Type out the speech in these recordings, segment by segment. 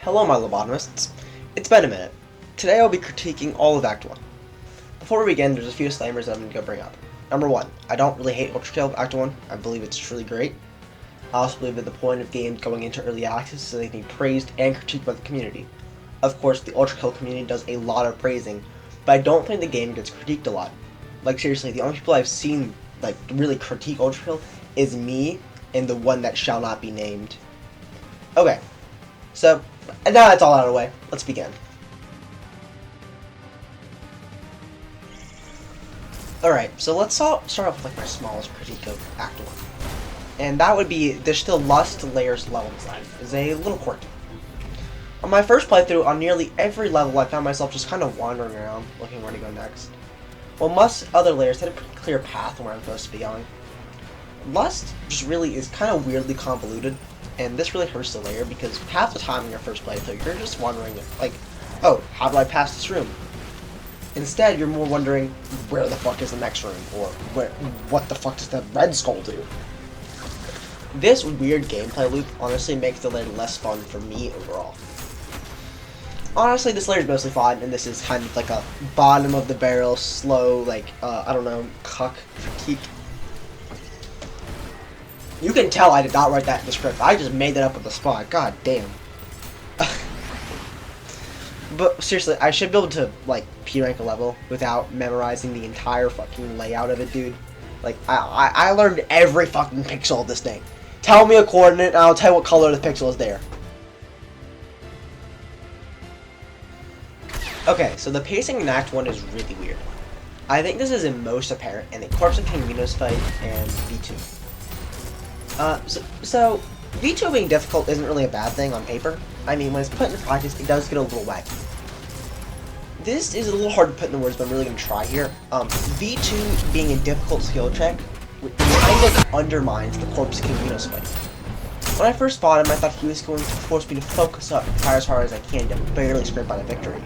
Hello my lobotomists, it's been a minute. Today I'll be critiquing all of Act 1. Before we begin, there's a few disclaimers that I'm going to go bring up. Number 1, I don't really hate Ultrakill of Act 1, I believe it's truly great. I also believe that the point of games going into early access is so they can be praised and critiqued by the community. Of course, the Ultrakill community does a lot of praising, but I don't think the game gets critiqued a lot. Like seriously, the only people I've seen like really critique Ultrakill is me and the one that shall not be named. Okay, so now that's all out of the way, let's begin. Alright, so let's start off with like my smallest critique of Act 1. And that would be, there's still Lust Layers level design. It's a little quirky. On my first playthrough, on nearly every level I found myself just kind of wandering around, looking where to go next. While most other layers had a pretty clear path where I'm supposed to be going. Lust just really is kind of weirdly convoluted, and this really hurts the layer because half the time in your first playthrough, you're just wondering like, oh, how do I pass this room? Instead, you're more wondering, where the fuck is the next room? Or, what the fuck does the red skull do? This weird gameplay loop honestly makes the layer less fun for me overall. Honestly, this layer is mostly fine, and this is kind of like a bottom of the barrel, slow, like, I don't know, cuck critique. You can tell I did not write that in the script. I just made that up on the spot. God damn. But seriously, I should be able to, like, P-rank a level without memorizing the entire fucking layout of it, dude. Like, I learned every fucking pixel of this thing. Tell me a coordinate, and I'll tell you what color the pixel is there. Okay, so the pacing in Act 1 is really weird. I think this is most apparent in the Corpse of King Minos fight and V2. So V2 being difficult isn't really a bad thing on paper. I mean, when it's put into practice, it does get a little wacky. This is a little hard to put into words, but I'm really going to try here. V2 being a difficult skill check kind of undermines the Corpse King Minos fight. When I first fought him, I thought he was going to force me to focus up and try as hard as I can to barely scrape out a victory.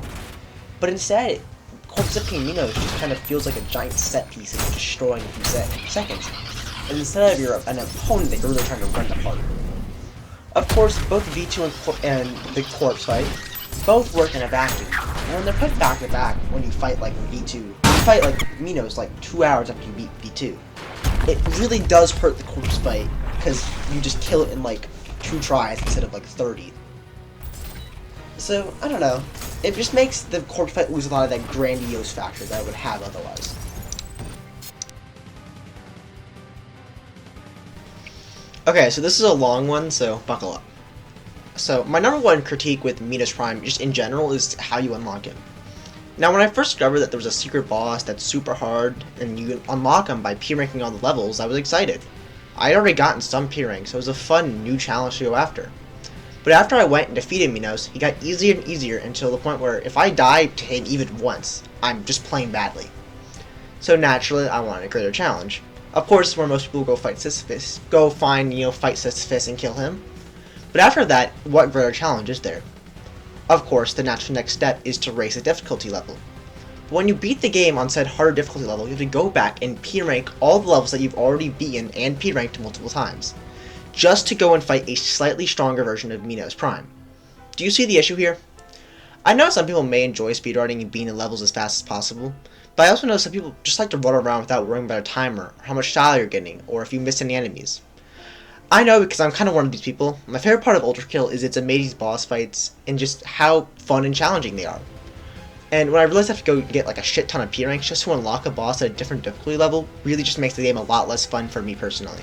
But instead, Corpse of King Minos just kind of feels like a giant set piece that you're destroying in a few seconds. And instead of an opponent that you're really trying to run apart. Of course, both V2 and the Corpse fight both work in a vacuum. And when they're put back to back, when you fight like V2, you fight like Minos like 2 hours after you beat V2. It really does hurt the Corpse fight because you just kill it in like 2 tries instead of like 30. So, I don't know. It just makes the Corpse fight lose a lot of that grandiose factor that it would have otherwise. Okay, so this is a long one, so buckle up. So, my number one critique with Minos Prime, just in general, is how you unlock him. Now, when I first discovered that there was a secret boss that's super hard, and you unlock him by P-ranking all the levels, I was excited. I had already gotten some P-ranks, so it was a fun new challenge to go after. But after I went and defeated Minos, he got easier and easier until the point where if I die to him even once, I'm just playing badly. So naturally, I wanted a greater challenge. Of course, where most people go fight Sisyphus, fight Sisyphus and kill him. But after that, what greater challenge is there? Of course, the natural next step is to raise the difficulty level. But when you beat the game on said harder difficulty level, you have to go back and P-rank all the levels that you've already beaten and P-ranked multiple times, just to go and fight a slightly stronger version of Minos Prime. Do you see the issue here? I know some people may enjoy speedrunning and beating the levels as fast as possible, but I also know some people just like to run around without worrying about a timer, or how much style you're getting, or if you miss any enemies. I know because I'm kind of one of these people. My favorite part of Ultrakill is its amazing boss fights, and just how fun and challenging they are. And when I realized I have to go get like a shit ton of P ranks just to unlock a boss at a different difficulty level, really just makes the game a lot less fun for me personally.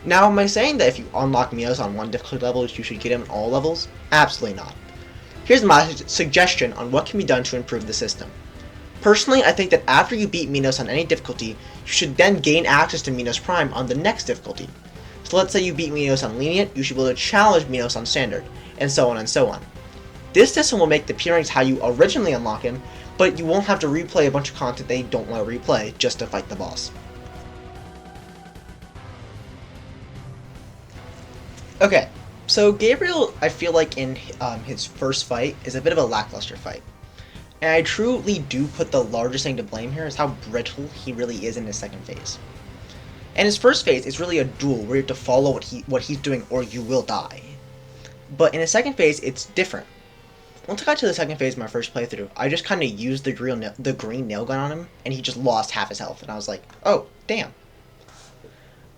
Now, am I saying that if you unlock Minos on one difficulty level, you should get him on all levels? Absolutely not. Here's my suggestion on what can be done to improve the system. Personally, I think that after you beat Minos on any difficulty, you should then gain access to Minos Prime on the next difficulty. So let's say you beat Minos on Lenient, you should be able to challenge Minos on Standard, and so on and so on. This system will make the P-ranks how you originally unlock him, but you won't have to replay a bunch of content they don't want to replay just to fight the boss. Okay, so Gabriel, I feel like in his first fight, is a bit of a lackluster fight. And I truly do put the largest thing to blame here is how brittle he really is in his second phase. And his first phase is really a duel where you have to follow what he's doing or you will die. But in the second phase, it's different. Once I got to the second phase of my first playthrough, I just kind of used the green nail gun on him, and he just lost half his health, and I was like, oh, damn.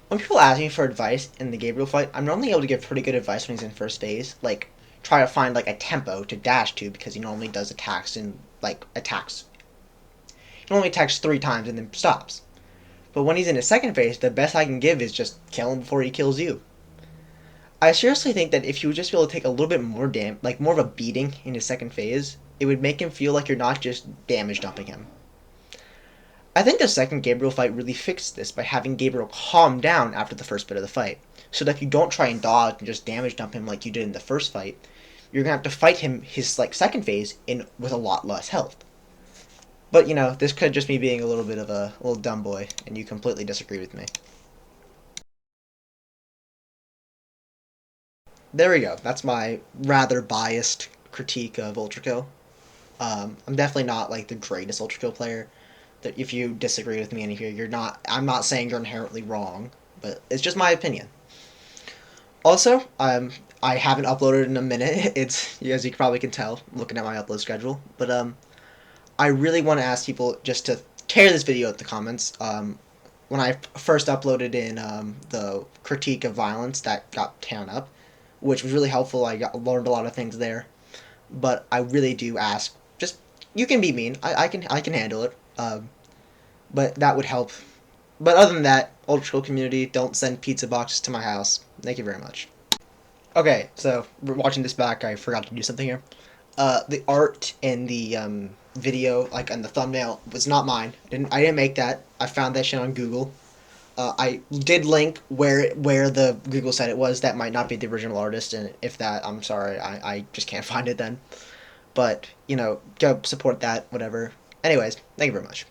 When people ask me for advice in the Gabriel fight, I'm normally able to give pretty good advice when he's in first phase, like try to find like a tempo to dash to because he normally does attacks and like attacks. He normally attacks 3 times and then stops. But when he's in his second phase, the best I can give is just kill him before he kills you. I seriously think that if you would just be able to take a little bit more like more of a beating in his second phase, it would make him feel like you're not just damage dumping him. I think the second Gabriel fight really fixed this by having Gabriel calm down after the first bit of the fight, so that if you don't try and dodge and just damage dump him like you did in the first fight, you're gonna have to fight him his like second phase in with a lot less health. But you know, this could just be being a little bit of a little dumb boy, and you completely disagree with me. There we go. That's my rather biased critique of Ultrakill. I'm definitely not like the greatest Ultrakill player. That if you disagree with me in here, you're not. I'm not saying you're inherently wrong, but it's just my opinion. Also, I haven't uploaded in a minute. It's as you probably can tell, looking at my upload schedule. But I really want to ask people just to tear this video at the comments. When I first uploaded in the critique of violence, that got torn up, which was really helpful. Learned a lot of things there. But I really do ask, just you can be mean. I can handle it. But that would help. But other than that, Ultrakill community, don't send pizza boxes to my house. Thank you very much. Okay, so we're watching this back. I forgot to do something here. The art in the video, like on the thumbnail, was not mine. I didn't make that. I found that shit on Google. I did link where the Google said it was. That might not be the original artist, and if that, I'm sorry. I just can't find it then. But, you know, go support that, whatever. Anyways, thank you very much.